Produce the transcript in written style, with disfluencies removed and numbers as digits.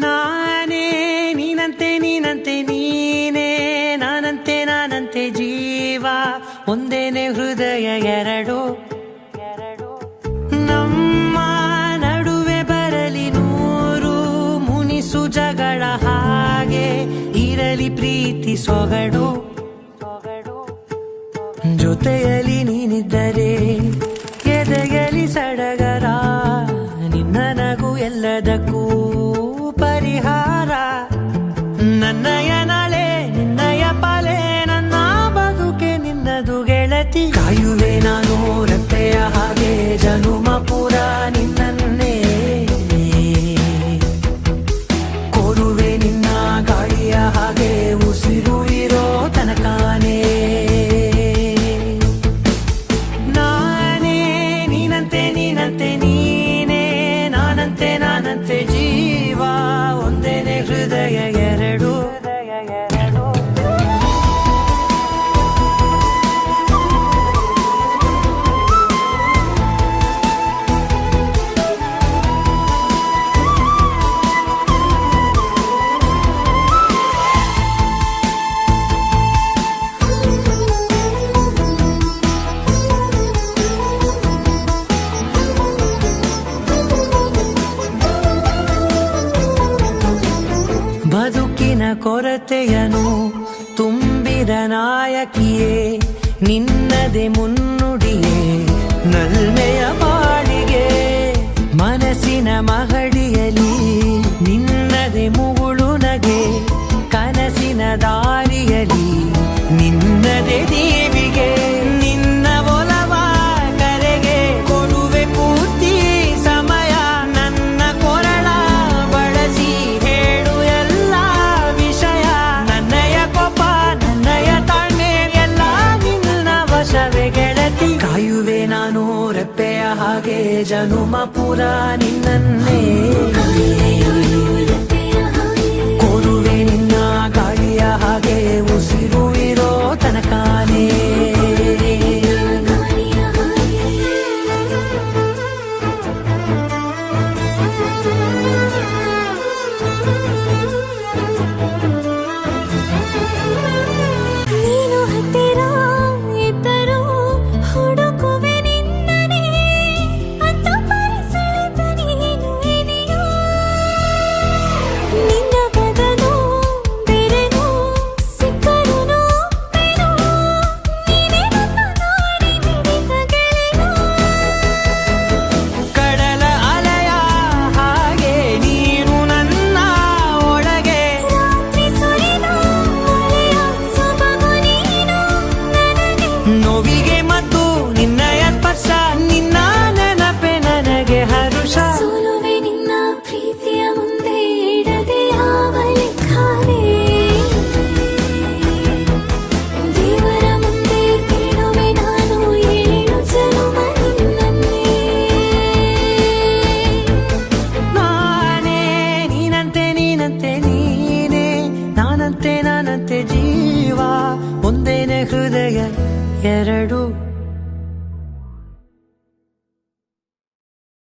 ನಾನೇ ನೀನಂತೆ ನೀನಂತೆ ನೀನೇ ನಾನಂತೆ ನಾನಂತೆ ಜೀವ ಒಂದೇನೆ ಹೃದಯ ಎರಡು ನಮ್ಮ ನಡುವೆ ಬರಲಿ ನೂರು ಮುನಿಸು ಜಗಳ ಹಾಗೆ ಇರಲಿ ಪ್ರೀತಿ ಸೊಗಡು ಜೊತೆಯಲ್ಲಿ ನೀನಿದ್ದರೆ ಎದೆಯಲಿ ಸಡಗರ ನಿನ್ನ ನಗು ಎಲ್ಲದಕ್ಕೂ ಪರಿಹಾರ ನನ್ನಯ ನಾಳೆ ನಿನ್ನಯ ಪಾಲೆ ನನ್ನ ಬದುಕೆ ನಿನ್ನದು ಗೆಳತಿ ಕಾಯುವೆ ನಾನು ರೆಪ್ಪೆಯ ಹಾಗೆ ಜನುಮ ಪುರ ನಿನ್ನನ್ನೇ ಕೋರುವೆ ನಿನ್ನ ಗಾಳಿಯ ಹಾಗೆ ಉಸಿರು ಇರೋ ತನಕಾನೇ ನಾನೇ ನೀನಂತೆ ನೀನಂತೆ ನೀನೇ ನಾನಂತೆ ನಾನಂತೆ ಜೀವ ಒಂದೇನೆ ಹೃದಯ ಎರಡು ಬದುಕಿನ ಕೊರತೆಯನು ತುಂಬಿದ ನಾಯಕಿಯೇ ನಿನ್ನದೆ ಮುನ್ನುಡಿಯೇ ನಲ್ಮೆಯ ಬಾಳಿಗೆ ಮನಸ್ಸಿನ ಮಹಡಿಯಲಿ ನಿನ್ನದೆ ಮುಗುಳು ನಗೆ ಕನಸಿನ ದಾರಿಯಲಿ ನಿನ್ನದೆ ದೇವಿಗೆ ನಿನ್ನ ಒಲವ ಕರೆಗೆ ಕೊಡುವೆ ಪೂರ್ತಿ ಸಮಯ ನನ್ನ ಕೊರಳ ಬಳಸಿ ಹೇಳು ಎಲ್ಲ ವಿಷಯ ನನ್ನಯ ಕೋಪ ನನ್ನಯ ತಾಳ್ಮೆ ಎಲ್ಲ ನಿನ್ನ ವಶವೇ ಗೆಳತಿ ಕಾಯುವೆ ನಾನು ರೆಪ್ಪೆಯ ಹಾಗೆ ಜನುಮ ಪುರ ನಿನ್ನನ್ನೇ ಕೋರುವೆ ನಿನ್ನ ಗಾಳಿಯ ಹಾಗೆ ಉಸಿರು ಇರೋ ತನಕಾನೇ